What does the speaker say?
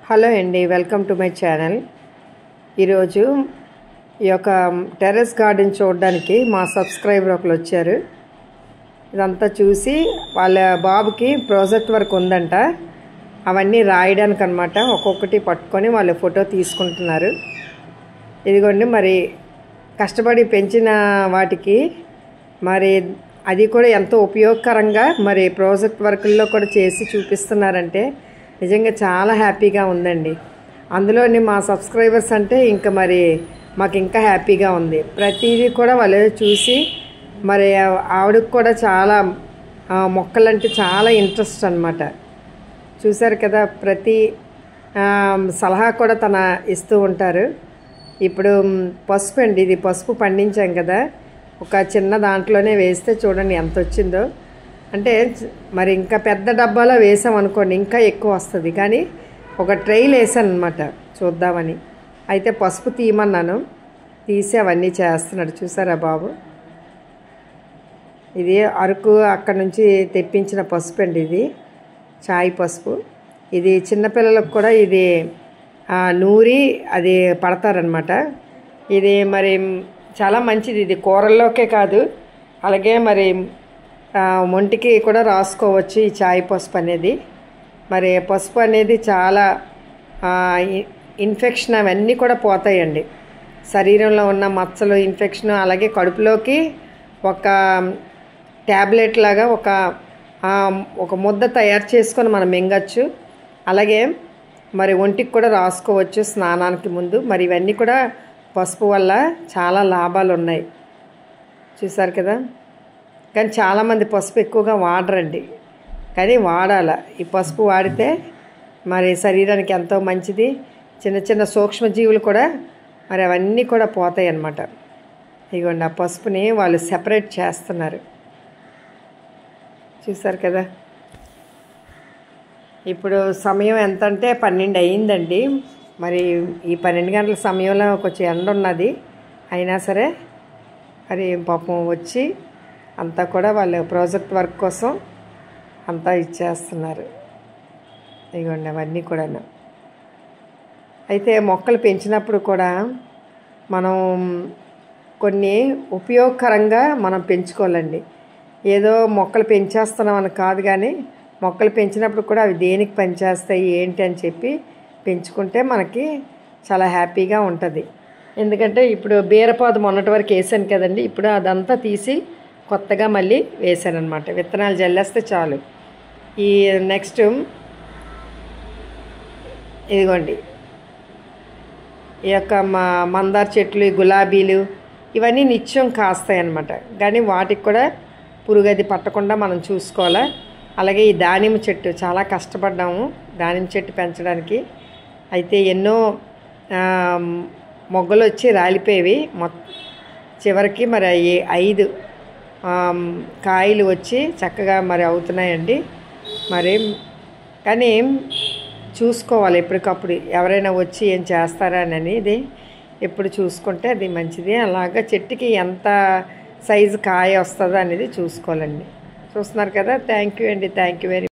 Hello అండి, welcome to my channel. ఈరోజు ఈ యొక్క టెర్రస్ గార్డెన్ చూడడానికి మా సబ్స్క్రైబర్ ఒకరు వచ్చారు. ఇదంతా చూసి వాళ్ళ బాబుకి ప్రాజెక్ట్ వర్క్ ఉందంట, అవన్నీ రాయడానికి అనమాట. ఒక్కొక్కటి పట్టుకొని వాళ్ళు ఫోటో తీసుకుంటున్నారు. ఇదిగోండి, మరి కష్టపడి పెంచిన వాటికి మరి అది కూడా ఎంతో ఉపయోగకరంగా మరి ప్రాజెక్ట్ వర్క్ల్లో కూడా చేసి చూపిస్తున్నారంటే నిజంగా చాలా హ్యాపీగా ఉందండి. అందులోని మా సబ్స్క్రైబర్స్ అంటే ఇంకా మరి మాకు ఇంకా హ్యాపీగా ఉంది. ప్రతిదీ కూడా వాళ్ళు చూసి మరి ఆవిడకి కూడా చాలా మొక్కలంటే చాలా ఇంట్రెస్ట్ అన్నమాట. చూశారు కదా, ప్రతి సలహా కూడా తన ఇస్తూ ఉంటారు. ఇప్పుడు పసుపు అండి, ఇది పసుపు పండించాం కదా, ఒక చిన్న దాంట్లోనే వేస్తే చూడండి ఎంత వచ్చిందో. అంటే మరి ఇంకా పెద్ద డబ్బాలో వేసాం అనుకోండి ఇంకా ఎక్కువ వస్తుంది, కానీ ఒక ట్రైల్ వేసాను అనమాట చూద్దామని. అయితే పసుపు తీయమన్నాను, తీసి అవన్నీ చేస్తున్నాడు. చూసారా బాబు, ఇది అరకు అక్కడ నుంచి తెప్పించిన పసుపు అండి, ఇది చాయ్ పసుపు. ఇది చిన్నపిల్లలకు కూడా ఇది నూరి అది పడతారనమాట. ఇది మరి చాలా మంచిది. ఇది కూరల్లోకే కాదు, అలాగే మరి ఒంటికి కూడా రాసుకోవచ్చు ఈ చాయ్ పసుపు అనేది. మరి పసుపు అనేది చాలా ఇన్ఫెక్షన్ అవన్నీ కూడా పోతాయండి, శరీరంలో ఉన్న మచ్చలు ఇన్ఫెక్షన్. అలాగే కడుపులోకి ఒక ట్యాబ్లెట్ లాగా ఒక ముద్ద తయారు చేసుకొని మనం మింగచ్చు. అలాగే మరి ఒంటికి కూడా రాసుకోవచ్చు స్నానానికి ముందు. మరి ఇవన్నీ కూడా పసుపు వల్ల చాలా లాభాలు ఉన్నాయి, చూసారు కదా. కానీ చాలామంది పసుపు ఎక్కువగా వాడరండి, కానీ వాడాల. ఈ పసుపు వాడితే మరి శరీరానికి ఎంతో మంచిది. చిన్న చిన్న సూక్ష్మజీవులు కూడా మరి అవన్నీ కూడా పోతాయి అన్నమాట. ఇదిగోండి, ఆ పసుపుని వాళ్ళు సెపరేట్ చేస్తున్నారు, చూసారు కదా. ఇప్పుడు సమయం ఎంత అంటే 12 అయ్యిందండి. మరి ఈ 12 గంటల సమయంలో కొంచెం ఎండ ఉన్నది, అయినా సరే మరి పాపం వచ్చి అంతా కూడా వాళ్ళు ప్రాజెక్ట్ వర్క్ కోసం అంతా ఇచ్చేస్తున్నారు. ఇదిగోండి అవన్నీ కూడా. అయితే మొక్కలు పెంచినప్పుడు కూడా మనం కొన్ని ఉపయోగకరంగా మనం పెంచుకోవాలండి. ఏదో మొక్కలు పెంచేస్తున్నామని కాదు, కానీ మొక్కలు పెంచినప్పుడు కూడా అవి దేనికి పనిచేస్తాయి ఏంటి అని చెప్పి పెంచుకుంటే మనకి చాలా హ్యాపీగా ఉంటుంది. ఎందుకంటే ఇప్పుడు బీరపాదు మొన్నటి వరకు వేసాను కదండి, ఇప్పుడు అదంతా తీసి కొత్తగా మళ్ళీ వేసాను అనమాట. విత్తనాలు జల్లేస్తే చాలు. ఈ నెక్స్ట్ ఇదిగోండి, ఈ యొక్క మందార చెట్లు, గులాబీలు ఇవన్నీ నిత్యం కాస్తాయి అన్నమాట. కానీ వాటికి కూడా పురుగది పట్టకుండా మనం చూసుకోవాలి. అలాగే ఈ దానిమ్మ చెట్టు చాలా కష్టపడ్డాము దానిమ్మ చెట్టు పెంచడానికి. అయితే ఎన్నో మొగ్గలు వచ్చి రాలిపోయేవి, చివరికి మరి 5 కాయలు వచ్చి చక్కగా మరి అవుతున్నాయండి. మరి కానీ చూసుకోవాలి ఎప్పటికప్పుడు, ఎవరైనా వచ్చి ఏం చేస్తారా అని ఇది ఎప్పుడు చూసుకుంటే అది మంచిది. అలాగా చెట్టుకి ఎంత సైజు కాయ వస్తుందో అనేది చూసుకోవాలండి. చూస్తున్నారు కదా. థ్యాంక్ యూ అండి, థ్యాంక్ యూ వెరీ